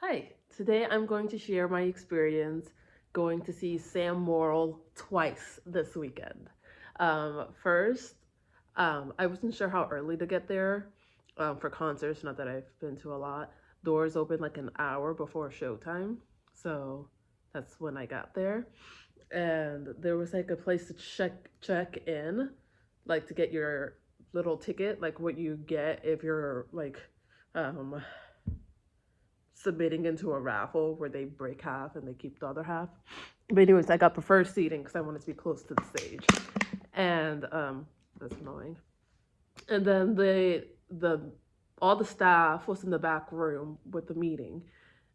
Hi, today I'm going to share my experience going to see Sam Morril twice this weekend. First, I wasn't sure how early to get there for concerts, not that I've been to a lot. Doors open like an hour before showtime, so that's when I got there. And there was like a place to check in, like to get your little ticket, like what you get if you're like um submitting into a raffle where they break half and they keep the other half. But anyways, I got preferred seating because I wanted to be close to the stage, and that's annoying. And then the all the staff was in the back room with the meeting,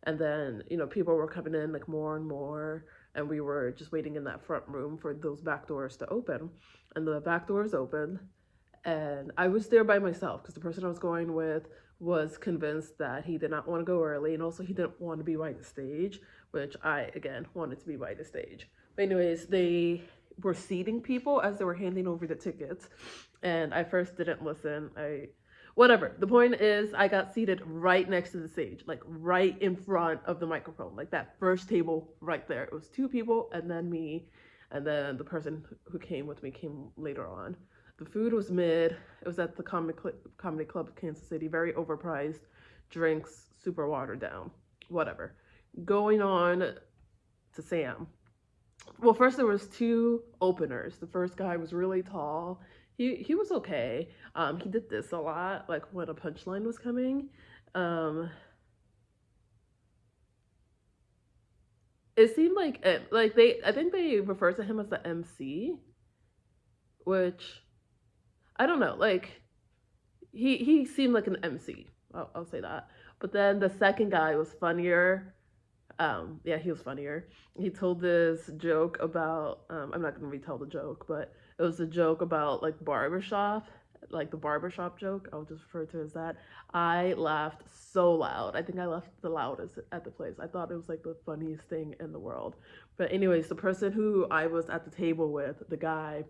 and then people were coming in like more and more, and we were just waiting in that front room for those back doors to open, and the back doors opened, and I was there by myself because the person I was going with was convinced that he did not want to go early, and also he didn't want to be by the stage, which I again wanted to be by the stage. But anyways, they were seating people as they were handing over the tickets, and I first didn't listen. I Whatever. The point is, I got seated right next to the stage, like right in front of the microphone, like that first table right there. It was two people, and then me, and then the person who came with me came later on. The food was mid. It was at the Comedy Club of Kansas City, very overpriced. Drinks super watered down. Whatever. Going on to Sam. Well, first there was two openers. The first guy was really tall. He was okay. He did this a lot, like when a punchline was coming. Um, it seemed like they. I think they refer to him as the MC, which I don't know. Like he seemed like an MC. I'll say that. But then the second guy was funnier. Yeah, he was funnier. He told this joke about I'm not gonna retell the joke, but it was a joke about like barbershop, like the barbershop joke. I'll just refer to it as that. I laughed so loud. I think I laughed the loudest at the place. I thought it was like the funniest thing in the world. But anyways, the person who I was at the table with, the guy,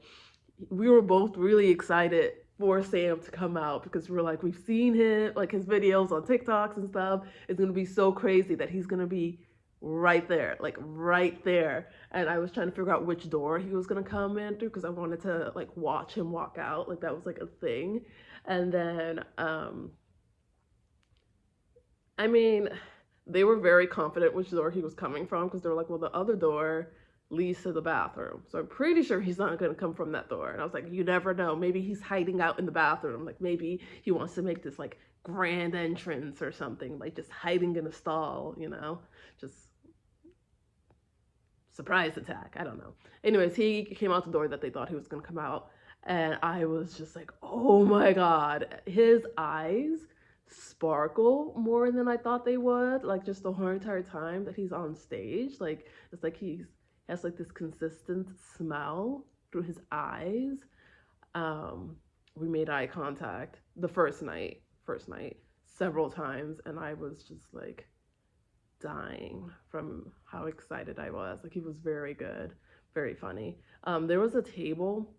we were both really excited for Sam to come out because we were like, we've seen him, like his videos on TikToks and stuff. It's gonna be so crazy that he's gonna be right there, like right there. And I was trying to figure out which door he was gonna come in through because I wanted to like watch him walk out, like that was like a thing. And then, I mean, they were very confident which door he was coming from because they were like, well, the other door leads to the bathroom. So I'm pretty sure he's not going to come from that door. And I was like, you never know. Maybe he's hiding out in the bathroom. Like maybe he wants to make this like grand entrance or something, like just hiding in a stall, just surprise attack. I don't know. Anyways, he came out the door that they thought he was going to come out. And I was just like, oh my God, his eyes sparkle more than I thought they would. Like just the whole entire time that he's on stage. Like it's like he has like this consistent smile through his eyes. Um, we made eye contact the first night, several times, and I was just like dying from how excited I was. Like he was very good, very funny. There was a table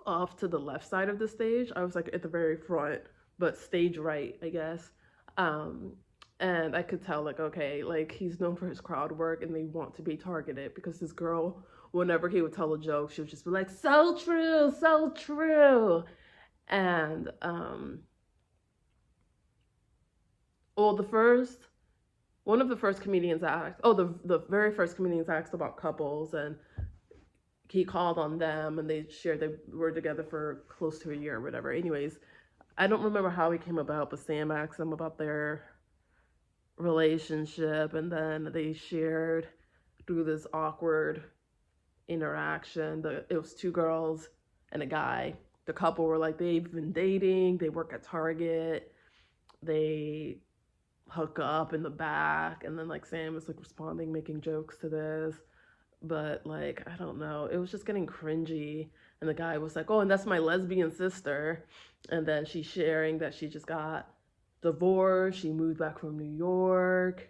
off to the left side of the stage. I was like at the very front, but stage right, I guess. Um, and I could tell, like, okay, like he's known for his crowd work and they want to be targeted because this girl, whenever he would tell a joke, she would just be like, so true, so true. And, well, one of the first comedians asked, oh, the very first comedians asked about couples, and he called on them and they were together for close to a year or whatever. Anyways, I don't remember how he came about, but Sam asked them about their relationship, and then they shared through this awkward interaction. It was two girls and a guy. The couple were like, they've been dating, they work at Target, they hook up in the back, and then like Sam was like responding, making jokes to this. But like, I don't know, it was just getting cringy. And the guy was like, oh, and that's my lesbian sister. And then she's sharing that she just got divorced, she moved back from New York.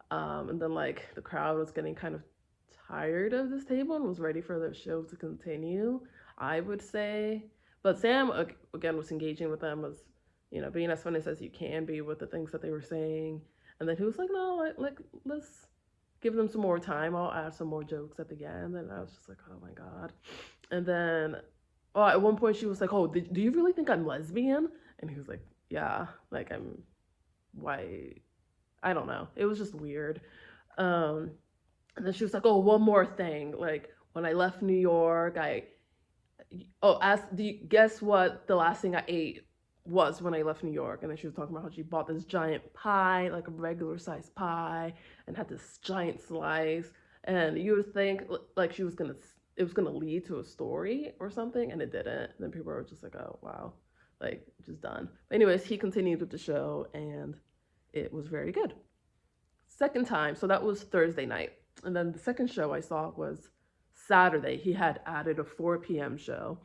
And then like the crowd was getting kind of tired of this table and was ready for the show to continue, I would say. But Sam again was engaging with them, was being as funny as you can be with the things that they were saying. And then he was like, no, like let's give them some more time. I'll add some more jokes at the end. And I was just like, oh my God. And then, oh, at one point she was like, oh, do you really think I'm lesbian? And he was like, yeah, like why? I don't know. It was just weird. Um, and then she was like, oh, one more thing. Like, when I left New York, guess what the last thing I ate was when I left New York? And then she was talking about how she bought this giant pie, like a regular sized pie, and had this giant slice. And you would think like it was gonna lead to a story or something, and it didn't. And then people were just like, oh wow, like just done. But anyways, he continued with the show, and it was very good. Second time, so that was Thursday night, and then the second show I saw was Saturday. He had added a 4 p.m. show,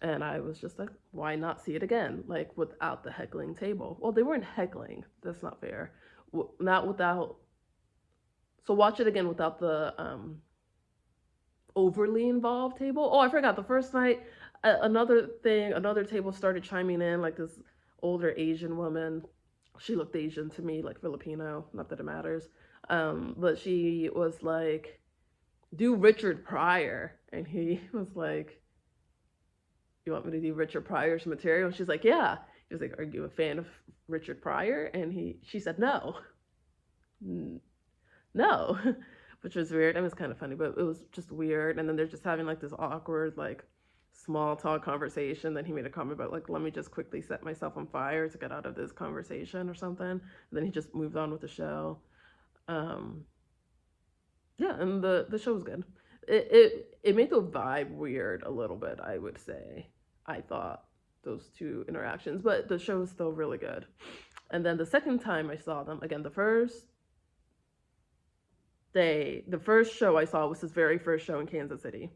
and I was just like, why not see it again? Like without the heckling table. Well, they weren't heckling. That's not fair. Not without. So watch it again without the overly involved table. Oh, I forgot. The first night, another table started chiming in, like this older Asian woman. She looked Asian to me, like Filipino. Not that it matters. But she was like, do Richard Pryor. And he was like, you want me to do Richard Pryor's material? And she's like, yeah. He was like, are you a fan of Richard Pryor? And she said, no. No. Which was weird. It was kind of funny, but it was just weird. And then they're just having like this awkward, like small talk conversation. Then he made a comment about like, let me just quickly set myself on fire to get out of this conversation or something. And then he just moved on with the show. Yeah, and the show was good. It made the vibe weird a little bit, I would say. I thought those two interactions, but the show was still really good. And then the second time I saw them, again, the first show I saw was his very first show in Kansas City.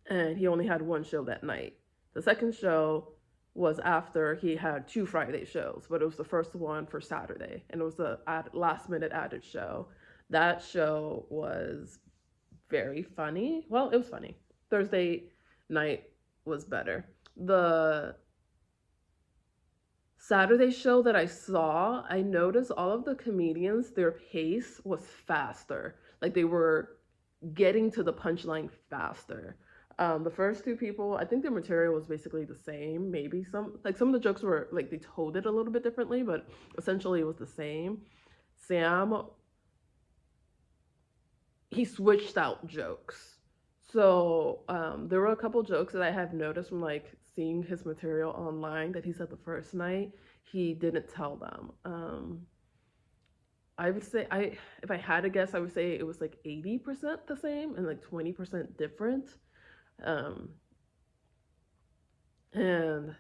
And he only had one show that night. The second show was after he had 2 Friday shows, but it was the first one for Saturday, and it was the last minute added show. That show was very funny. Well, it was funny. Thursday night was better. The Saturday show that I saw, I noticed all of the comedians, their pace was faster. Like they were getting to the punchline faster. The first 2 people, I think their material was basically the same. Maybe some of the jokes were like they told it a little bit differently, but essentially it was the same. Sam, he switched out jokes. So there were a couple jokes that I have noticed from like seeing his material online that he said the first night he didn't tell them. I would say if I had to guess, I would say it was like 80% the same and like 20% different. And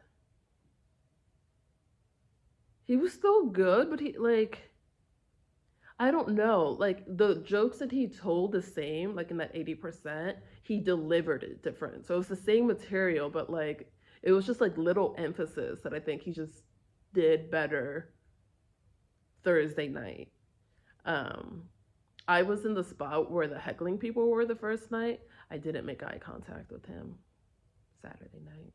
he was still good, but he like I don't know, like the jokes that he told the same, like in that 80%, he delivered it different. So it's the same material, but like it was just like little emphasis that I think he just did better Thursday night. I was in the spot where the heckling people were the first night. I didn't make eye contact with him Saturday night.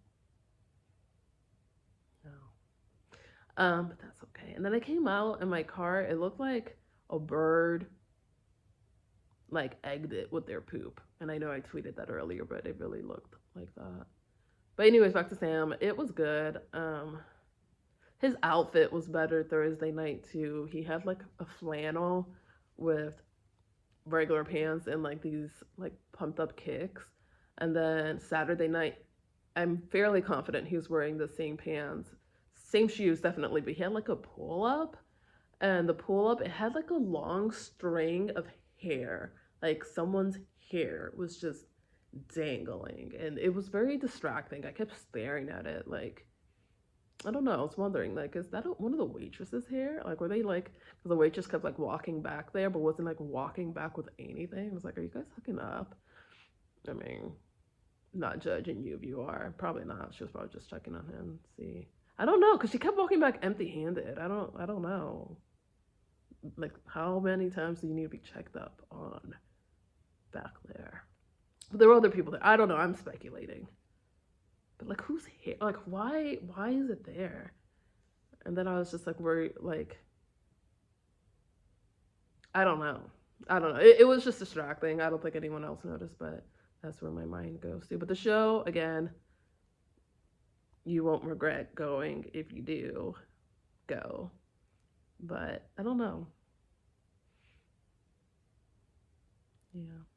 No. But that's okay. And then I came out in my car. It looked like a bird like egged it with their poop. And I know I tweeted that earlier, but it really looked like that. But anyways, back to Sam. It was good. His outfit was better Thursday night too. He had like a flannel with regular pants and like these like pumped up kicks. And then Saturday night, I'm fairly confident he was wearing the same pants, same shoes definitely, but he had like a pull up. And the pull up, it had like a long string of hair, like someone's hair was just dangling, and it was very distracting. I kept staring at it, like I don't know. I was wondering, like, is that one of the waitresses' hair? Like, were they like, because the waitress kept like walking back there, but wasn't like walking back with anything. I was like, are you guys hooking up? I mean, not judging you if you are. Probably not. She was probably just checking on him. See, I don't know, because she kept walking back empty-handed. I don't know. Like, how many times do you need to be checked up on back there? But there were other people there. I don't know. I'm speculating. But like, who's here? Like, why is it there? And then I was just like worried, like, I don't know. I don't know. It was just distracting. I don't think anyone else noticed, but that's where my mind goes to. But the show, again, you won't regret going if you do go. But I don't know. Yeah.